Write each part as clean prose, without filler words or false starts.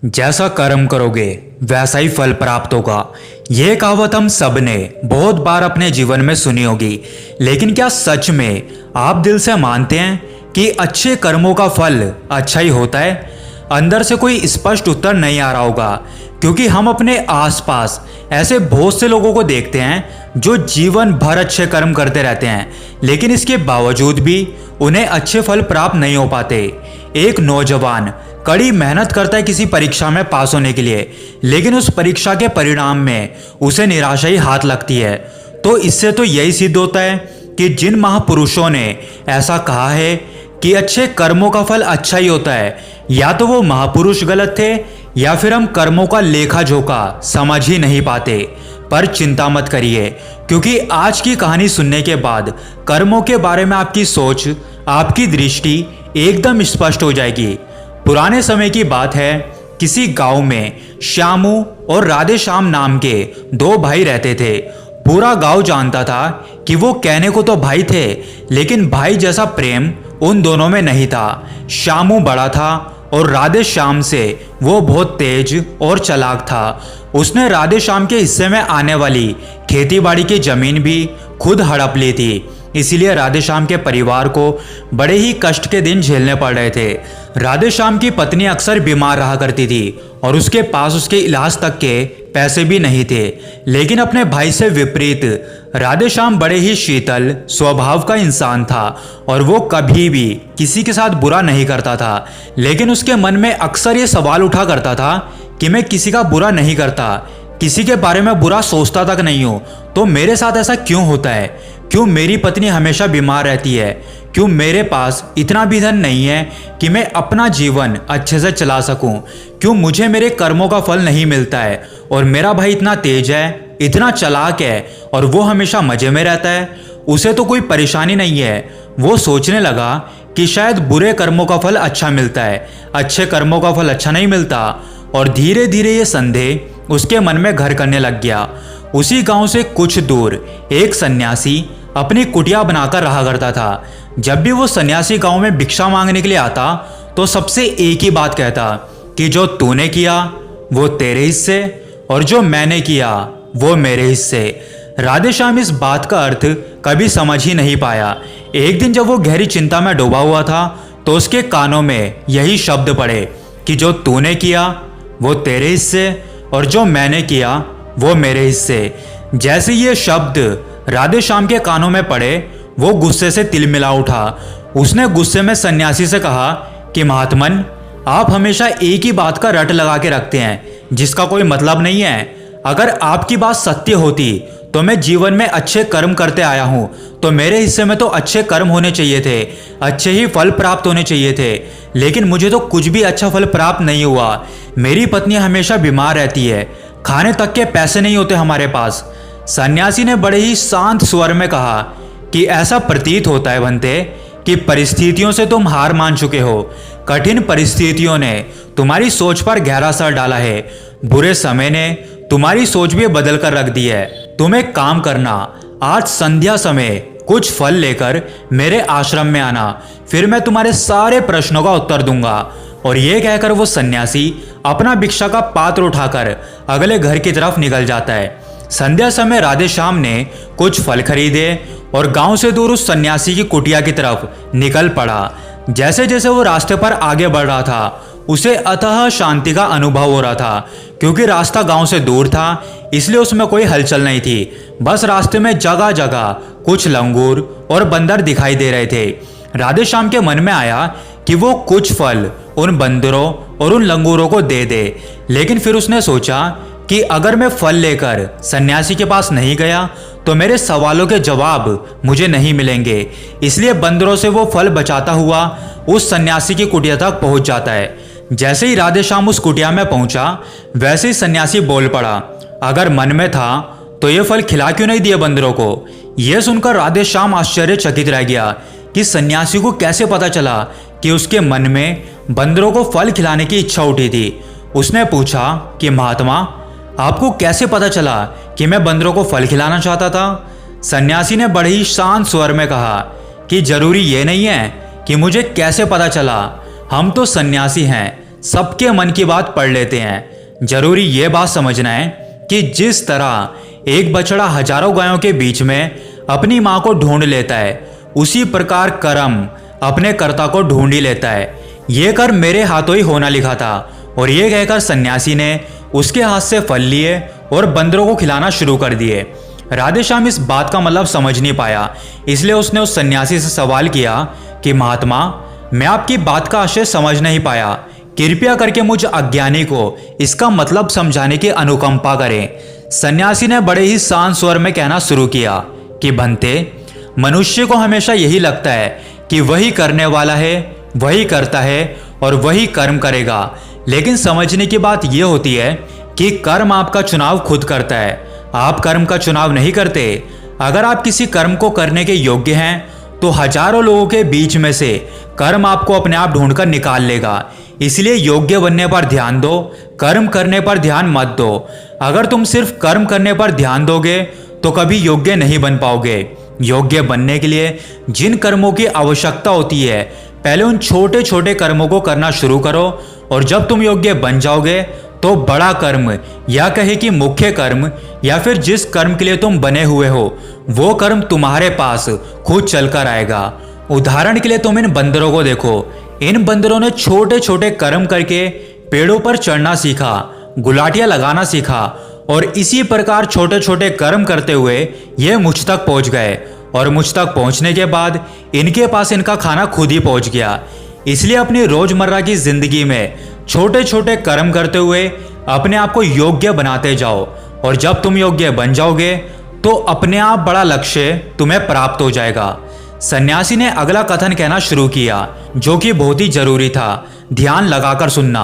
जैसा कर्म करोगे वैसा ही फल प्राप्त होगा। यह कहावत हम सब ने बहुत बार अपने जीवन में सुनी होगी, लेकिन क्या सच में आप दिल से मानते हैं कि अच्छे कर्मों का फल अच्छा ही होता है? अंदर से कोई स्पष्ट उत्तर नहीं आ रहा होगा, क्योंकि हम अपने आसपास ऐसे बहुत से लोगों को देखते हैं जो जीवन भर अच्छे कर्म करते रहते हैं, लेकिन इसके बावजूद भी उन्हें अच्छे फल प्राप्त नहीं हो पाते। एक नौजवान कड़ी मेहनत करता है किसी परीक्षा में पास होने के लिए, लेकिन उस परीक्षा के परिणाम में उसे निराशा ही हाथ लगती है। तो इससे तो यही सिद्ध होता है कि जिन महापुरुषों ने ऐसा कहा है कि अच्छे कर्मों का फल अच्छा ही होता है, या तो वो महापुरुष गलत थे या फिर हम कर्मों का लेखा जोखा समझ ही नहीं पाते। पर चिंता मत करिए, क्योंकि आज की कहानी सुनने के बाद कर्मों के बारे में आपकी सोच, आपकी दृष्टि एकदम स्पष्ट हो जाएगी। पुराने समय की बात है, किसी गांव में श्यामू और राधे श्याम नाम के दो भाई रहते थे। पूरा गांव जानता था कि वो कहने को तो भाई थे, लेकिन भाई जैसा प्रेम उन दोनों में नहीं था। श्यामू बड़ा था और राधे श्याम से वो बहुत तेज और चालाक था। उसने राधे श्याम के हिस्से में आने वाली खेती बाड़ी की जमीन भी खुद हड़प ली थी। इसीलिए राधे श्याम के परिवार को बड़े ही कष्ट के दिन झेलने पड़ रहे थे। राधे श्याम की पत्नी अक्सर बीमार रहा करती थी और उसके पास उसके इलाज तक के पैसे भी नहीं थे। लेकिन अपने भाई से विपरीत राधे श्याम बड़े ही शीतल स्वभाव का इंसान था और वो कभी भी किसी के साथ बुरा नहीं करता था। लेकिन उसके मन में अक्सर ये सवाल उठा करता था कि मैं किसी का बुरा नहीं करता, किसी के बारे में बुरा सोचता तक नहीं हूँ, तो मेरे साथ ऐसा क्यों होता है? क्यों मेरी पत्नी हमेशा बीमार रहती है? क्यों मेरे पास इतना भी धन नहीं है कि मैं अपना जीवन अच्छे से चला सकूं? क्यों मुझे मेरे कर्मों का फल नहीं मिलता है? और मेरा भाई इतना तेज है, इतना चालाक है और वो हमेशा मजे में रहता है, उसे तो कोई परेशानी नहीं है। वो सोचने लगा कि शायद बुरे कर्मों का फल अच्छा मिलता है, अच्छे कर्मों का फल अच्छा नहीं मिलता। और धीरे धीरे ये संदेह उसके मन में घर करने लग गया। उसी गांव से कुछ दूर एक सन्यासी अपनी कुटिया बनाकर रहा करता था। जब भी वो सन्यासी गांव में भिक्षा मांगने के लिए आता तो सबसे एक ही बात कहता कि जो तूने किया वो तेरे हिस्से और जो मैंने किया वो मेरे हिस्से। राधे श्याम इस बात का अर्थ कभी समझ ही नहीं पाया। एक दिन जब वो गहरी चिंता में डूबा हुआ था तो उसके कानों में यही शब्द पड़े कि जो तूने किया वो तेरे हिस्से और जो मैंने किया वो मेरे हिस्से। जैसे ये शब्द राधे श्याम के कानों में पड़े, वो गुस्से से तिलमिला उठा। उसने गुस्से में सन्यासी से कहा कि महात्मन, आप हमेशा एक ही बात का रट लगा के रखते हैं जिसका कोई मतलब नहीं है। अगर आपकी बात सत्य होती तो मैं जीवन में अच्छे कर्म करते आया हूँ, तो मेरे हिस्से में तो अच्छे कर्म होने चाहिए थे, अच्छे ही फल प्राप्त होने चाहिए थे, लेकिन मुझे तो कुछ भी अच्छा फल प्राप्त नहीं हुआ। मेरी पत्नी हमेशा बीमार रहती है, खाने तक के पैसे नहीं होते हमारे पास। सन्यासी ने बड़े ही शांत स्वर में कहा कि ऐसा प्रतीत होता है बनते कि परिस्थितियों से तुम हार मान चुके हो। कठिन परिस्थितियों ने तुम्हारी सोच पर गहरा असर डाला है। बुरे समय ने तुम्हारी सोच भी बदल कर रख दी है। तुम एक काम करना, आज संध्या समय कुछ फल लेकर मेरे आश्रम में आना, फिर मैं तुम्हारे सारे प्रश्नों का उत्तर दूंगा। और ये कहकर वो सन्यासी अपना भिक्षा का पात्र उठाकर अगले घर की तरफ निकल जाता है। संध्या समय राधे श्याम ने कुछ फल खरीदे और गांव से दूर उस सन्यासी की कुटिया की तरफ निकल पड़ा। जैसे जैसे वो रास्ते पर आगे बढ़ रहा था, उसे अथाह शांति का अनुभव हो रहा था। क्योंकि रास्ता गांव से दूर था, इसलिए उसमें कोई हलचल नहीं थी। बस रास्ते में जगह जगह कुछ लंगूर और बंदर दिखाई दे रहे थे। राधे श्याम के मन में आया कि वो कुछ फल उन बंदरों और उन लंगूरों को दे दे। लेकिन फिर उसने सोचा कि अगर मैं फल लेकर सन्यासी के पास नहीं गया तो मेरे सवालों के जवाब मुझे नहीं मिलेंगे। इसलिए बंदरों से वो फल बचाता हुआ उस सन्यासी की कुटिया तक पहुंच जाता है। जैसे ही राधे श्याम उस कुटिया में पहुंचा, वैसे ही सन्यासी बोल पड़ा, अगर मन में था तो ये फल खिला क्यों नहीं दिए बंदरों को? यह सुनकर राधे श्याम आश्चर्यचकित रह गया कि सन्यासी को कैसे पता चला कि उसके मन में बंदरों को फल खिलाने की इच्छा उठी थी। उसने पूछा कि महात्मा, आपको कैसे पता चला कि मैं बंदरों को फल खिलाना चाहता था? सन्यासी ने बड़े ही शांत स्वर में कहा कि जरूरी ये नहीं है कि मुझे कैसे पता चला, हम तो सन्यासी हैं, सबके मन की बात पढ़ लेते हैं। जरूरी ये बात समझना है कि जिस तरह एक बछड़ा हजारों गायों के बीच में अपनी माँ को ढूंढ लेता है, उसी प्रकार कर्म अपने कर्ता को ढूंढ ही लेता है। ये कर्म मेरे हाथों ही होना लिखा था। और ये कहकर सन्यासी ने उसके हाथ से फल लिए और बंदरों को खिलाना शुरू कर दिए। राधेश्याम इस बात का मतलब समझ नहीं पाया, इसलिए उसने उस सन्यासी से सवाल किया कि महात्मा, मैं आपकी बात का आशय समझ नहीं पाया, कृपया करके मुझ अज्ञानी को इसका मतलब समझाने की अनुकंपा करें। सन्यासी ने बड़े ही शांत स्वर में कहना शुरू किया कि बनते, मनुष्य को हमेशा यही लगता है कि वही करने वाला है, वही करता है और वही कर्म करेगा। लेकिन समझने की बात यह होती है कि कर्म आपका चुनाव खुद करता है, आप कर्म का चुनाव नहीं करते। अगर आप किसी कर्म को करने के योग्य हैं तो हजारों लोगों के बीच में से कर्म आपको अपने आप ढूंढकर निकाल लेगा। इसलिए योग्य बनने पर ध्यान दो, कर्म करने पर ध्यान मत दो। अगर तुम सिर्फ कर्म करने पर ध्यान दोगे तो कभी योग्य नहीं बन पाओगे। योग्य बनने के लिए जिन कर्मों की आवश्यकता होती है, पहले उन छोटे छोटे कर्मों को करना शुरू करो, और जब तुम योग्य बन जाओगे तो बड़ा कर्म, या कहे कि मुख्य कर्म, या फिर जिस कर्म के लिए तुम बने हुए हो वो कर्म तुम्हारे पास खुद चलकर आएगा। उदाहरण के लिए तुम इन बंदरों को देखो। इन बंदरों ने छोटे छोटे कर्म करके पेड़ों पर चढ़ना सीखा, गुलाटियां लगाना सीखा, और इसी प्रकार छोटे छोटे कर्म करते हुए ये मुझ तक पहुंच गए। और मुझ तक पहुंचने के बाद इनके पास इनका खाना खुद ही पहुंच गया। इसलिए अपनी रोजमर्रा की जिंदगी में छोटे छोटे कर्म करते हुए अपने आप को योग्य बनाते जाओ, और जब तुम योग्य बन जाओगे तो अपने आप बड़ा लक्ष्य तुम्हें प्राप्त हो जाएगा। सन्यासी ने अगला कथन कहना शुरू किया, जो कि बहुत ही जरूरी था। ध्यान लगाकर सुनना।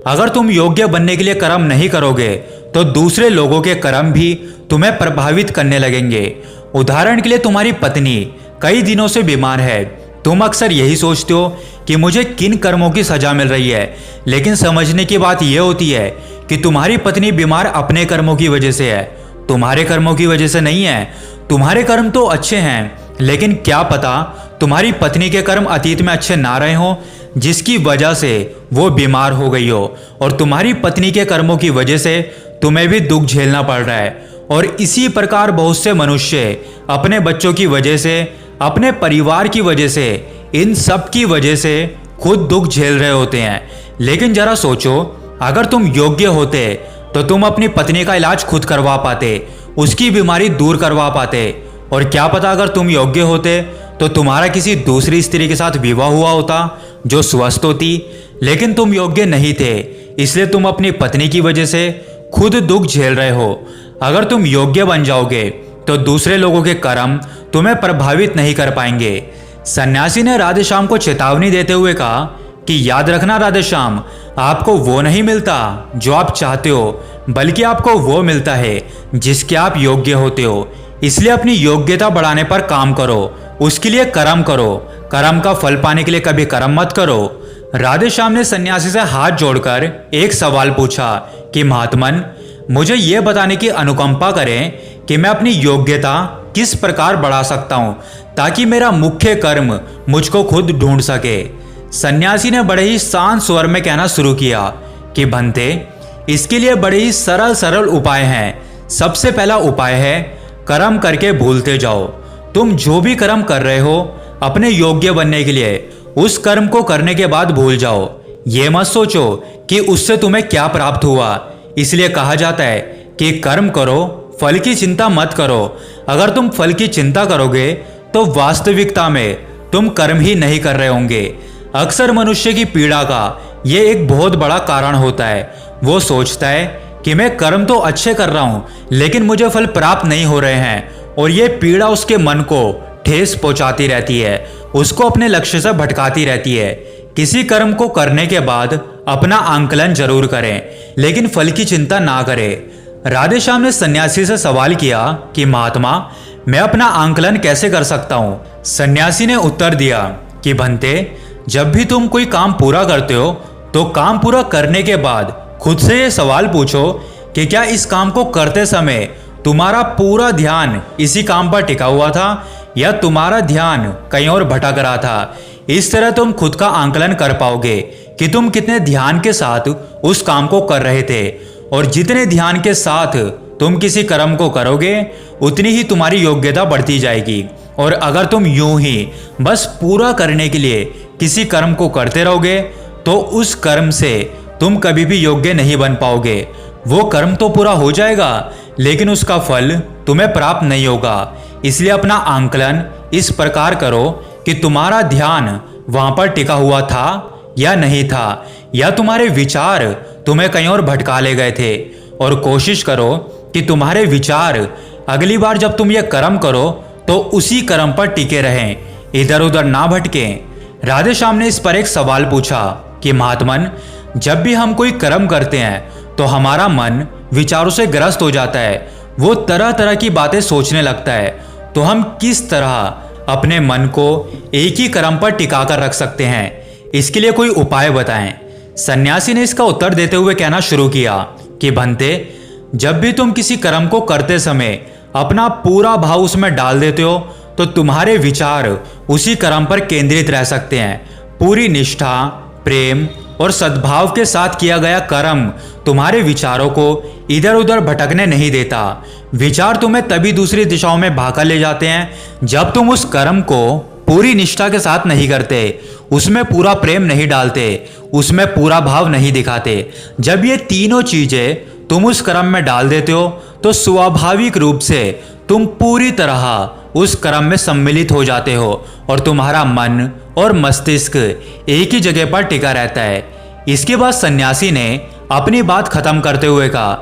अगर तुम योग्य बनने के लिए कर्म नहीं करोगे तो दूसरे लोगों के कर्म भी तुम्हें प्रभावित करने लगेंगे। उदाहरण के लिए तुम्हारी पत्नी कई दिनों से बीमार है। तुम अक्सर यही सोचते हो कि मुझे किन कर्मों की सजा मिल रही है, लेकिन समझने की बात यह होती है कि तुम्हारी पत्नी बीमार अपने कर्मों की वजह से है, तुम्हारे कर्मों की वजह से नहीं है। तुम्हारे कर्म तो अच्छे हैं, लेकिन क्या पता तुम्हारी पत्नी के कर्म अतीत में अच्छे ना रहे हो, जिसकी वजह से वो बीमार हो गई हो, और तुम्हारी पत्नी के कर्मों की वजह से तुम्हें भी दुख झेलना पड़ रहा है। और इसी प्रकार बहुत से मनुष्य अपने बच्चों की वजह से, अपने परिवार की वजह से, इन सब की वजह से खुद दुख झेल रहे होते हैं। लेकिन जरा सोचो, अगर तुम योग्य होते तो तुम अपनी पत्नी का इलाज खुद करवा पाते, उसकी बीमारी दूर करवा पाते। और क्या पता अगर तुम योग्य होते तो तुम्हारा किसी दूसरी स्त्री के साथ विवाह हुआ होता जो स्वस्थ होती। लेकिन तुम योग्य नहीं थे, इसलिए तुम अपनी पत्नी की वजह से खुद दुख झेल रहे हो। अगर तुम योग्य बन जाओगे तो दूसरे लोगों के कर्म तुम्हें प्रभावित नहीं कर पाएंगे। सन्यासी ने राधेश्याम को चेतावनी देते हुए कहा कि याद रखना राधेश्याम, आपको वो नहीं मिलता जो आप चाहते हो, बल्कि आपको वो मिलता है जिसके आप योग्य होते हो। इसलिए अपनी योग्यता बढ़ाने पर काम करो, उसके लिए कर्म करो। कर्म का फल पाने के लिए कभी कर्म मत करो। राधेश्याम ने सन्यासी से हाथ जोड़कर एक सवाल पूछा कि महात्मन, मुझे ये बताने की अनुकंपा करें कि मैं अपनी योग्यता किस प्रकार बढ़ा सकता हूं ताकि मेरा मुख्य कर्म मुझको खुद ढूंढ सके। सन्यासी ने बड़े ही शांत स्वर में कहना शुरू किया कि बनते, इसके लिए बड़े ही सरल सरल उपाय हैं। सबसे पहला उपाय है कर्म करके भूलते जाओ। तुम जो भी कर्म कर रहे हो अपने योग्य बनने के लिए, उस कर्म को करने के बाद भूल जाओ। ये मत सोचो कि उससे तुम्हें क्या प्राप्त हुआ। इसलिए कहा जाता है कि कर्म करो, फल की चिंता मत करो। अगर तुम फल की चिंता करोगे तो वास्तविकता में तुम कर्म ही नहीं कर रहे होंगे। अक्सर मनुष्य की पीड़ा का ये एक बहुत बड़ा कारण होता है। वो सोचता है कि मैं कर्म तो अच्छे कर रहा हूं, लेकिन मुझे फल प्राप्त नहीं हो रहे हैं, और ये पीड़ा उसके मन को ठेस पहुंचाती रहती है, उसको अपने लक्ष्य से भटकाती रहती है। किसी कर्म को करने के बाद अपना आंकलन जरूर करें, लेकिन फल की चिंता ना करें। राधेश्याम ने सन्यासी से सवाल किया कि महात्मा, मैं अपना आंकलन कैसे कर सकता हूँ। सन्यासी ने उत्तर दिया कि बनते, जब भी तुम कोई काम पूरा करते हो तो काम पूरा करने के बाद खुद से ये सवाल पूछो कि क्या इस काम को करते समय तुम्हारा पूरा ध्यान इसी काम पर टिका हुआ था या तुम्हारा ध्यान कहीं और भटक रहा था। इस तरह तुम खुद का आंकलन कर पाओगे कि तुम कितने ध्यान के साथ उस काम को कर रहे थे, और जितने ध्यान के साथ तुम किसी कर्म को करोगे उतनी ही तुम्हारी योग्यता बढ़ती जाएगी। और अगर तुम यूं ही बस पूरा करने के लिए किसी कर्म को करते रहोगे तो उस कर्म से तुम कभी भी योग्य नहीं बन पाओगे। वो कर्म तो पूरा हो जाएगा लेकिन उसका फल तुम्हें प्राप्त नहीं होगा। इसलिए अपना आंकलन इस प्रकार करो कि तुम्हारा ध्यान वहां पर टिका हुआ था या नहीं था, या तुम्हारे विचार तुम्हें कहीं और भटका ले गए थे। और कोशिश करो कि तुम्हारे विचार अगली बार जब तुम ये कर्म करो तो उसी कर्म पर टिके रहें, इधर उधर ना भटकें। राधे श्याम ने इस पर एक सवाल पूछा कि महात्मन, जब भी हम कोई कर्म करते हैं तो हमारा मन विचारों से ग्रस्त हो जाता है, वो तरह तरह की बातें सोचने लगता है, तो हम किस तरह अपने मन को एक ही कर्म पर टिका कर रख सकते हैं? इसके लिए कोई उपाय बताएं। सन्यासी ने इसका उत्तर देते हुए कहना शुरू किया कि भंते, जब भी तुम किसी कर्म को करते समय अपना पूरा भाव उसमें डाल देते हो तो तुम्हारे विचार उसी कर्म पर केंद्रित रह सकते हैं। पूरी निष्ठा, प्रेम और सद्भाव के साथ किया गया कर्म तुम्हारे विचारों को इधर उधर भटकने नहीं देता। विचार तुम्हें तभी दूसरी दिशाओं में भागा ले जाते हैं जब तुम उस कर्म को पूरी निष्ठा के साथ नहीं करते, उसमें पूरा प्रेम नहीं डालते, उसमें पूरा भाव नहीं दिखाते। जब ये तीनों चीजें तुम उस कर्म में डाल देते हो तो स्वाभाविक रूप से तुम पूरी तरह उस कर्म में सम्मिलित हो जाते हो और तुम्हारा मन और मस्तिष्क एक ही जगह पर टिका रहता है। इसके बाद सन्यासी ने अपनी बात खत्म करते हुए कहा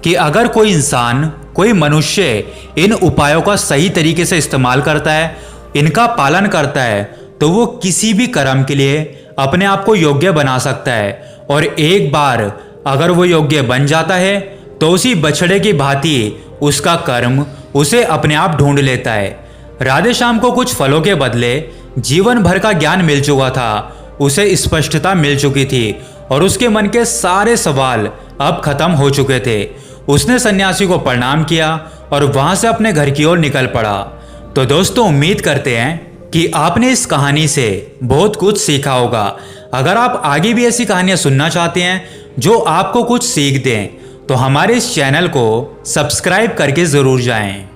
कि अगर कोई इंसान, कोई मनुष्य इन उपायों का सही तरीके से इस्तेमाल करता है, इनका पालन करता है, तो वो किसी भी कर्म के लिए अपने आप को योग्य बना सकता है। और एक बार अगर वो योग्य बन जाता है तो उसी बछड़े की भांति उसका कर्म उसे अपने आप ढूंढ लेता है। राधे श्याम को कुछ फलों के बदले जीवन भर का ज्ञान मिल चुका था, उसे स्पष्टता मिल चुकी थी और उसके मन के सारे सवाल अब खत्म हो चुके थे। उसने सन्यासी को प्रणाम किया और वहां से अपने घर की ओर निकल पड़ा। तो दोस्तों, उम्मीद करते हैं कि आपने इस कहानी से बहुत कुछ सीखा होगा। अगर आप आगे भी ऐसी कहानियां सुनना चाहते हैं जो आपको कुछ सीख दें तो हमारे इस चैनल को सब्सक्राइब करके ज़रूर जाएं।